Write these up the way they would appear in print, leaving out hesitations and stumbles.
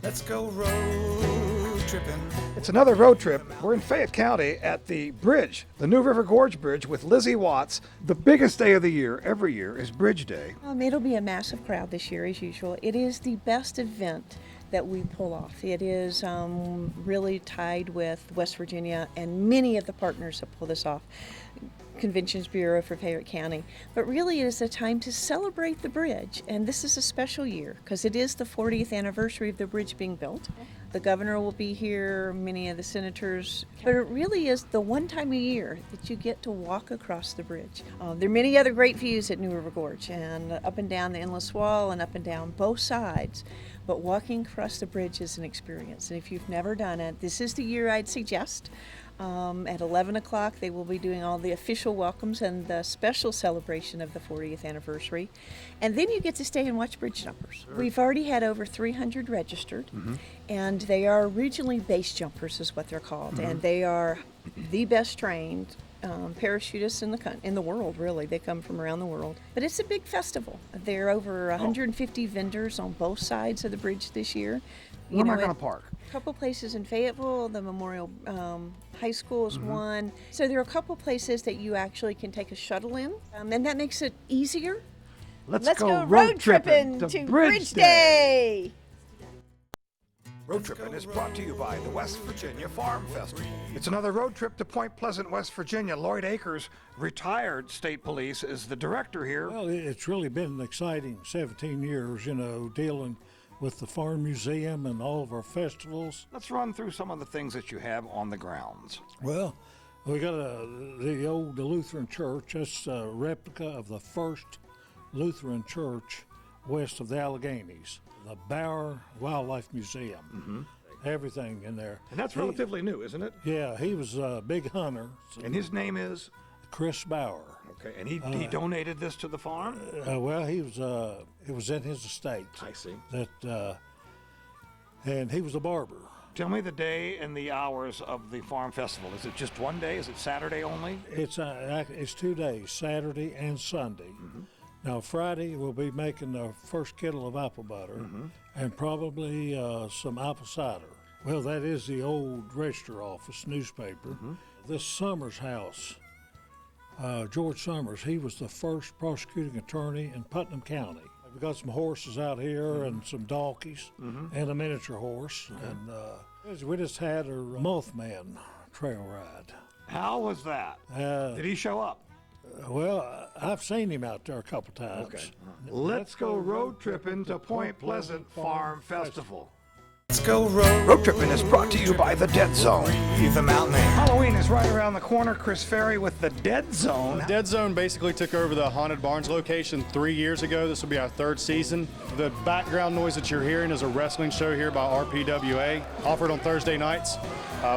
Let's go road tripping. It's another road trip. We're in Fayette County at the bridge, the New River Gorge Bridge with Lizzie Watts. The biggest day of the year, every year, is Bridge Day. It'll be a massive crowd this year as usual. It is the best event that we pull off. It is really tied with West Virginia and many of the partners that pull this off. Conventions Bureau for Fayette County, but really it is a time to celebrate the bridge, and this is a special year because it is the 40th anniversary of the bridge being built. The governor will be here, many of the senators, but it really is the one time a year that you get to walk across the bridge. There are many other great views at New River Gorge and up and down the endless wall and up and down both sides, but walking across the bridge is an experience, and if you've never done it, this is the year I'd suggest. At 11 o'clock, they will be doing all the official welcomes and the special celebration of the 40th anniversary. And then you get to stay and watch bridge jumpers. Sure. We've already had over 300 registered, and they are regionally base jumpers is what they're called. And they are the best trained parachutists in the world, really. They come from around the world. But it's a big festival. There are over 150 vendors on both sides of the bridge this year. Where am I going to park? A couple places in Fayetteville, the Memorial High School is one. So there are a couple places that you actually can take a shuttle in, and that makes it easier. Let's go road tripping to Bridge Day. Road Trippin' is brought to you by the West Virginia Farm Festival. It's another road trip to Point Pleasant, West Virginia. Lloyd Akers, retired state police, is the director here. Well, it's really been an exciting 17 years, dealing with the Farm Museum and all of our festivals. Let's run through some of the things that you have on the grounds. Well, we got the old Lutheran church. That's a replica of the first Lutheran church west of the Alleghenies. The Bauer Wildlife Museum. Everything in there. And that's relatively new, isn't it? Yeah, he was a big hunter. And his name is? Chris Bauer. Okay, and he donated this to the farm? Well, it was in his estate. I see. And he was a barber. Tell me the day and the hours of the farm festival. Is it just one day? Is it Saturday only? It's 2 days, Saturday and Sunday. Now, Friday, we'll be making the first kettle of apple butter and probably some apple cider. Well, that is the old register office newspaper. This Summers house, George Summers, he was the first prosecuting attorney in Putnam County. We've got some horses out here and some donkeys and a miniature horse. And we just had our Mothman trail ride. How was that? Did he show up? Well, I've seen him out there a couple times. Okay. Let's go road tripping to Point Pleasant Farm Festival. Let's go road. Road Trippin' is brought to you by the Dead Zone. The mountain air. Halloween is right around the corner. Chris Ferry with the Dead Zone. Dead Zone basically took over the Haunted Barns location 3 years ago. This will be our third season. The background noise that you're hearing is a wrestling show here by RPWA, offered on Thursday nights.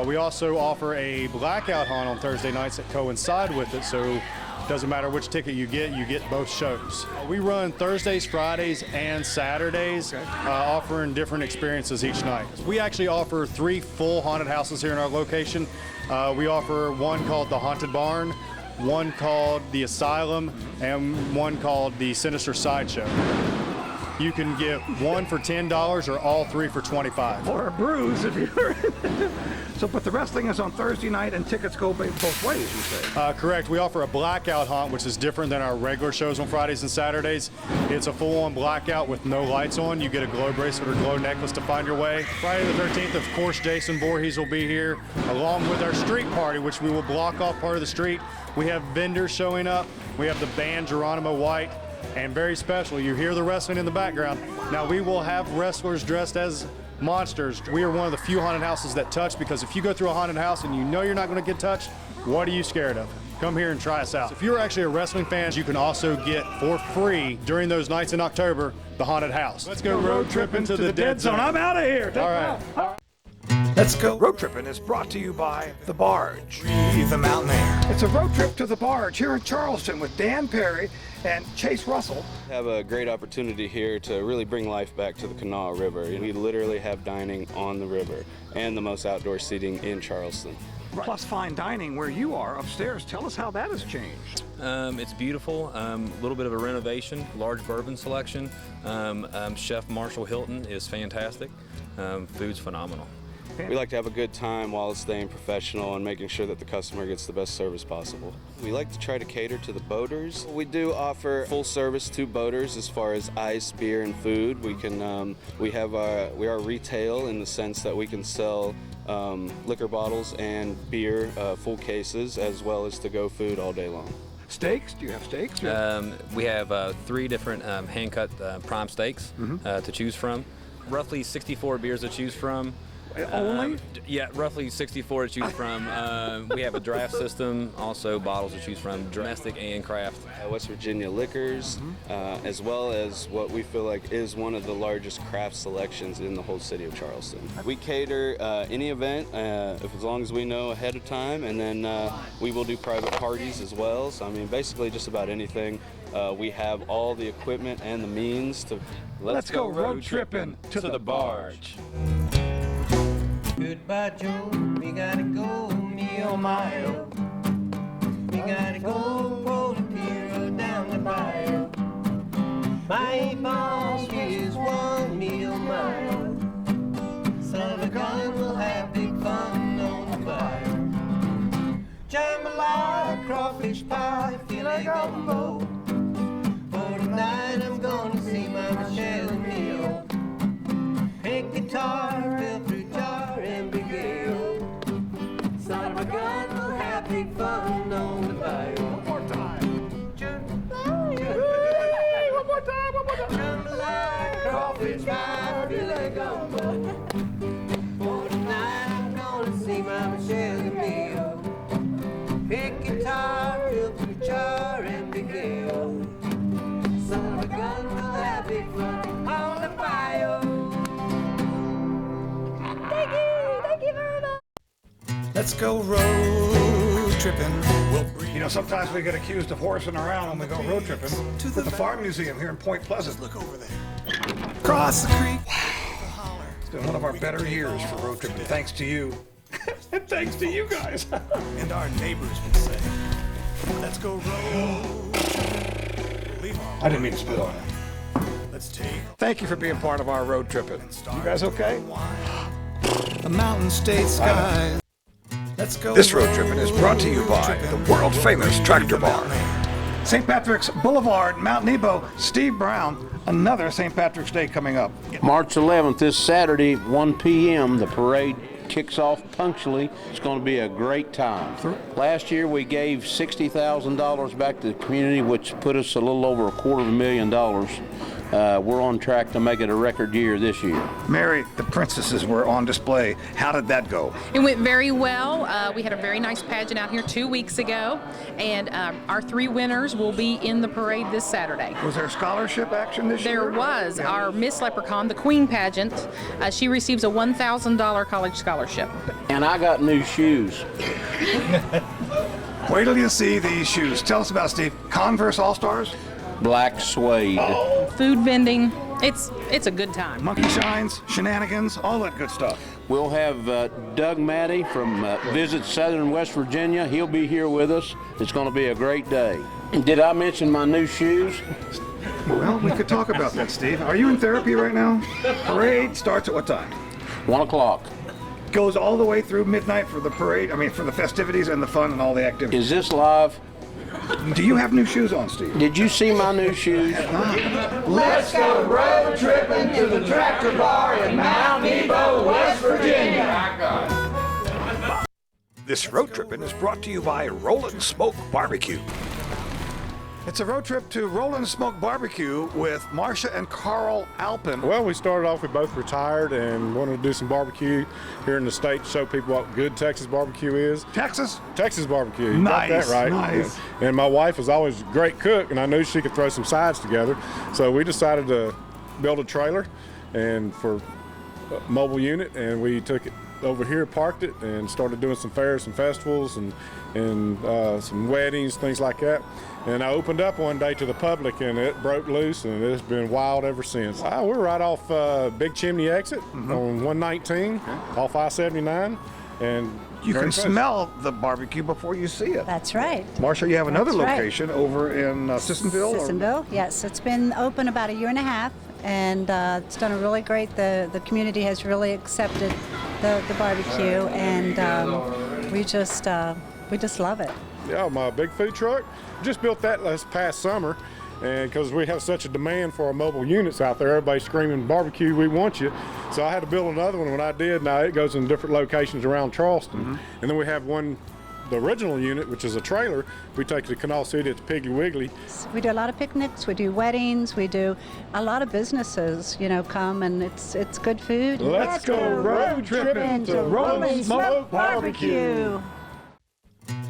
We also offer a blackout hunt on Thursday nights that coincide with it, so doesn't matter which ticket you get both shows. We run Thursdays, Fridays, and Saturdays, offering different experiences each night. We actually offer 3 full haunted houses here in our location. We offer one called the Haunted Barn, one called the Asylum, and one called the Sinister Sideshow. You can get one for $10 or all 3 for $25. Or a bruise if you're So, but the wrestling is on Thursday night and tickets go both ways, you say? Correct. We offer a blackout hunt, which is different than our regular shows on Fridays and Saturdays. It's a full-on blackout with no lights on. You get a glow bracelet or glow necklace to find your way. Friday the 13th, of course, Jason Voorhees will be here, along with our street party, which we will block off part of the street. We have vendors showing up. We have the band Geronimo White. And very special, you hear the wrestling in the background. Now, we will have wrestlers dressed as monsters. We are one of the few haunted houses that touch, because if you go through a haunted house and you know you're not going to get touched, what are you scared of? Come here and try us out. If you're actually a wrestling fan, you can also get for free during those nights in October the haunted house. Let's go road tripping to the Dead Zone. I'm out of here. All right. Let's go Road Trippin' is brought to you by The Barge. the mountain air. It's a road trip to The Barge here in Charleston with Dan Perry and Chase Russell. Have a great opportunity here to really bring life back to the Kanawha River. We literally have dining on the river and the most outdoor seating in Charleston. plus fine dining where you are upstairs. Tell us how that has changed. It's beautiful. A little bit of a renovation, large bourbon selection. Chef Marshall Hilton is fantastic. Food's phenomenal. We like to have a good time while staying professional and making sure that the customer gets the best service possible. We like to try to cater to the boaters. We do offer full service to boaters as far as ice, beer, and food. We are retail in the sense that we can sell liquor bottles and beer, full cases, as well as to-go food all day long. Steaks? Do you have steaks? We have 3 different hand-cut prime steaks to choose from. Roughly 64 beers to choose from. Only? Yeah, roughly 64 to choose from. We have a draft system, also bottles to choose from, domestic and craft. West Virginia liquors, as well as what we feel like is one of the largest craft selections in the whole city of Charleston. We cater any event as long as we know ahead of time, and then we will do private parties as well. So I mean, basically just about anything. We have all the equipment and the means to Let's go road tripping to the barge. Goodbye, Joe. We gotta go, me oh my oh. We gotta go pull the pier down the bayou. My boss is 1 me oh my oh. Son of a gun, we'll have big fun on the bayou. Jambalaya, crawfish pie, filet gumbo. For tonight I'm gonna see my Michelle and Mio. Pick guitar, fill through jar and big ale. Son of a gun, we'll have big fun on the bayou. One more time. Jambalaya, crawfish pie, filet gumbo. For tonight I'm gonna see my Michelle and Mio. Pick guitar, fill through jar and big ale. Son of a gun, we'll have big fun on the bayou. Thank you very much. Let's go road tripping. You know, sometimes we get accused of horsing around when we go road tripping. To the Farm Museum here in Point Pleasant. Look over there. Cross the creek. It's been one of our better years for road tripping, thanks to you. And thanks to you guys. And our neighbors would say, let's go road tripping. Leave our I didn't mean to spit on it. Let's take Thank you for being part of our road tripping. You guys okay? the mountain state sky. Let's go. This road tripping is brought to you by the world famous Tractor Bar. St. Patrick's Boulevard, Mount Nebo. Steve Brown, another St. Patrick's Day coming up. March 11th, this Saturday, 1 p.m., the parade kicks off punctually. It's going to be a great time. Last year, we gave $60,000 back to the community, which put us a little over $250,000. We're on track to make it a record year this year. Mary, the princesses were on display. How did that go? It went very well. We had a very nice pageant out here 2 weeks ago, and our 3 winners will be in the parade this Saturday. Was there scholarship action this year? There was. Our Miss Leprechaun, the Queen pageant, she receives a $1,000 college scholarship. And I got new shoes. Wait till you see these shoes. Tell us about it, Steve. Converse All-Stars? Black suede. Food vending. It's a good time. Monkey shines, shenanigans, all that good stuff. We'll have Doug Matty from Visit Southern West Virginia. He'll be here with us. It's going to be a great day. Did I mention my new shoes? Well, we could talk about that, Steve. Are you in therapy right now? Parade starts at what time? 1 o'clock. Goes all the way through midnight for the parade, for the festivities and the fun and all the activities. Is this live? Do you have new shoes on, Steve? Did you see my new shoes? Let's go road tripping to the Tractor Bar in Mount Nebo, West Virginia. This road tripping is brought to you by Rollin' Smoke Barbecue. It's a road trip to Rollin' Smoke Barbecue with Marcia and Carl Alpin. Well, we started off, we both retired and wanted to do some barbecue here in the state to show people what good Texas barbecue is. Texas? Texas barbecue. You Nice, got that right. nice. And my wife was always a great cook, and I knew she could throw some sides together. So we decided to build a trailer and for a mobile unit, and we took it over here, parked it, and started doing some fairs and festivals and some weddings, things like that. And I opened up one day to the public, and it broke loose, and it's been wild ever since. We're right off Big Chimney exit on 119, off I-79. and You very can close. smell the barbecue before you see it. That's right. Marcia, you have another That's right. location over in Sissonville? or- Sissonville, yes. It's been open about a year and a half, and it's done a really great. The community has really accepted the barbecue, and we just love it. Yeah, my big food truck. Just built that last past summer, and because we have such a demand for our mobile units out there, everybody's screaming barbecue, we want you. So I had to build another one. When I did, now it goes in different locations around Charleston. And then we have one, the original unit, which is a trailer. We take to Canal City, it's Piggly Wiggly. We do a lot of picnics, we do weddings, we do a lot of businesses, come, and it's good food. Let's go road tripping to Rolling Smoke Barbecue.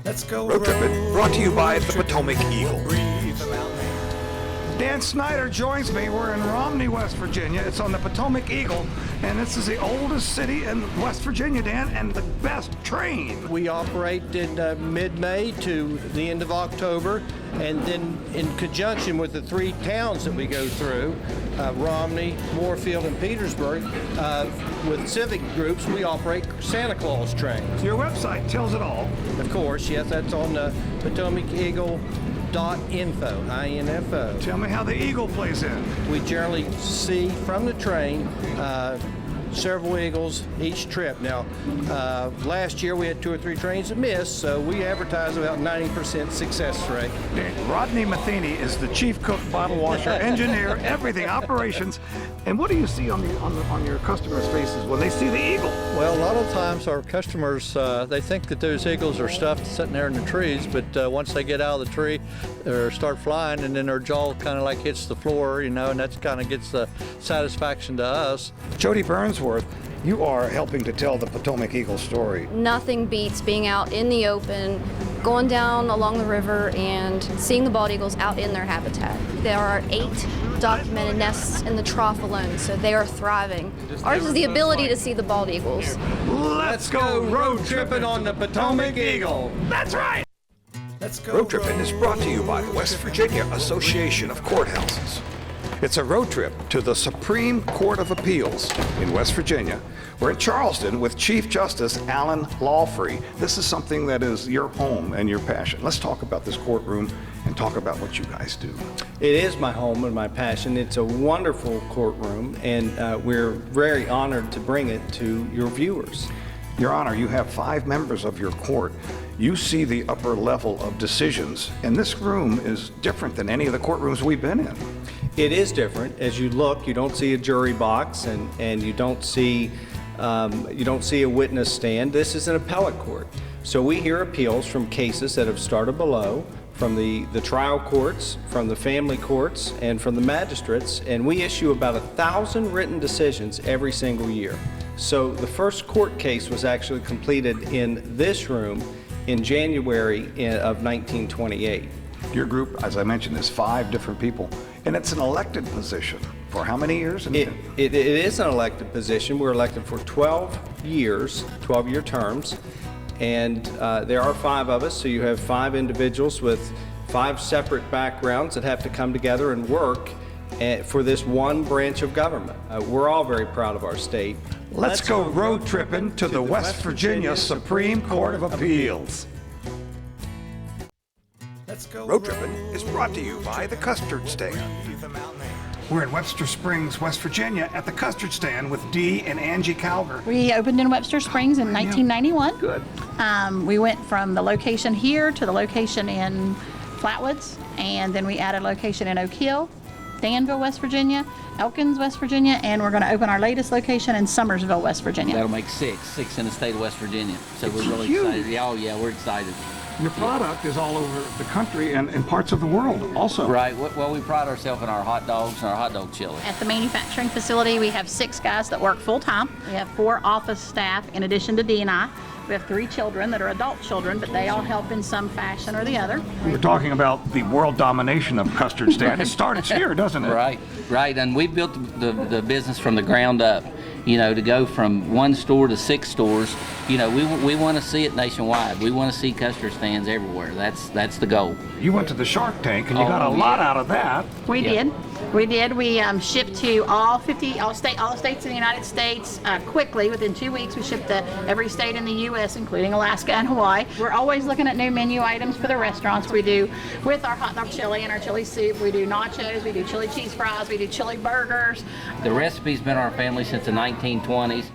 Let's go Road Trippin', brought to you by the Potomac Eagle. Breathe the mountain air. Dan Snyder joins me. We're in Romney, West Virginia. It's on the Potomac Eagle, and this is the oldest city in West Virginia, Dan, and the best train. We operate in mid-May to the end of October, and then in conjunction with the 3 towns that we go through, Romney, Moorfield, and Petersburg, with civic groups, we operate Santa Claus trains. Your website tells it all. Of course, yes, that's on PotomacEagle.info, I-N-F-O. Tell me how the Eagle plays in. We generally see from the train several eagles each trip. Now, last year we had 2 or 3 trains that missed, so we advertise about 90% success rate. Rodney Matheny is the chief cook, bottle washer, engineer, everything, operations. And what do you see on your customers' faces when they see the Eagle? Well, a lot of times our customers, they think that those eagles are stuffed sitting there in the trees, but once they get out of the tree or start flying, and then their jaw kind of like hits the floor, and that kind of gets the satisfaction to us. Jody Burnsworth, you are helping to tell the Potomac Eagle story. Nothing beats being out in the open, going down along the river and seeing the bald eagles out in their habitat. There are 8 documented nests in the trough alone, so they are thriving. Ours is the ability to see the bald eagles. Let's go road tripping on the Potomac Eagle. That's right. Let's go Road Trippin' is brought to you by the West Virginia Association of Courthouses. It's a road trip to the Supreme Court of Appeals in West Virginia. We're in Charleston with Chief Justice Alan Lawfree. This is something that is your home and your passion. Let's talk about this courtroom and talk about what you guys do. It is my home and my passion. It's a wonderful courtroom, and we're very honored to bring it to your viewers. Your Honor, you have 5 members of your court. You see the upper level of decisions, and this room is different than any of the courtrooms we've been in. It is different. As you look, you don't see a jury box, and you don't see a witness stand. This is an appellate court. So we hear appeals from cases that have started below, from the trial courts, from the family courts, and from the magistrates, and we issue about 1,000 written decisions every single year. So the first court case was actually completed in this room in January of 1928. Your group, as I mentioned, is 5 different people, and it's an elected position. For how many years? It is an elected position. We're elected for 12 years, 12-year terms, and there are 5 of us, so you have 5 individuals with 5 separate backgrounds that have to come together and work for this one branch of government. We're all very proud of our state. Let's go road tripping to the West Virginia Supreme Court of Appeals. Road Trippin' is brought to you by the Custard Stand. We're in Webster Springs, West Virginia at the Custard Stand with Dee and Angie Calger. We opened in Webster Springs in 1991. Good. We went from the location here to the location in Flatwoods, and then we added a location in Oak Hill, Danville, West Virginia, Elkins, West Virginia, and we're going to open our latest location in Summersville, West Virginia. That'll make 6 in the state of West Virginia. So we're really huge. excited. Oh yeah, we're excited. Your product is all over the country and in parts of the world also. Right. Well, we pride ourselves in our hot dogs and our hot dog chili. At the manufacturing facility, we have 6 guys that work full-time. We have 4 office staff in addition to Dee and I. We have 3 children that are adult children, but they all help in some fashion or the other. We were talking about the world domination of Custard Stand. It starts here, doesn't it? Right. And we built the business from the ground up. To go from 1 store to 6 stores. We want to see it nationwide. We want to see custard stands everywhere. That's the goal. You went to the Shark Tank and you got a lot out of that. We did. We did. We shipped to all the states in the United States quickly. Within 2 weeks, we shipped to every state in the U.S., including Alaska and Hawaii. We're always looking at new menu items for the restaurants. We do with our hot dog chili and our chili soup. We do nachos. We do chili cheese fries. We do chili burgers. The recipe's been in our family since the 1920s.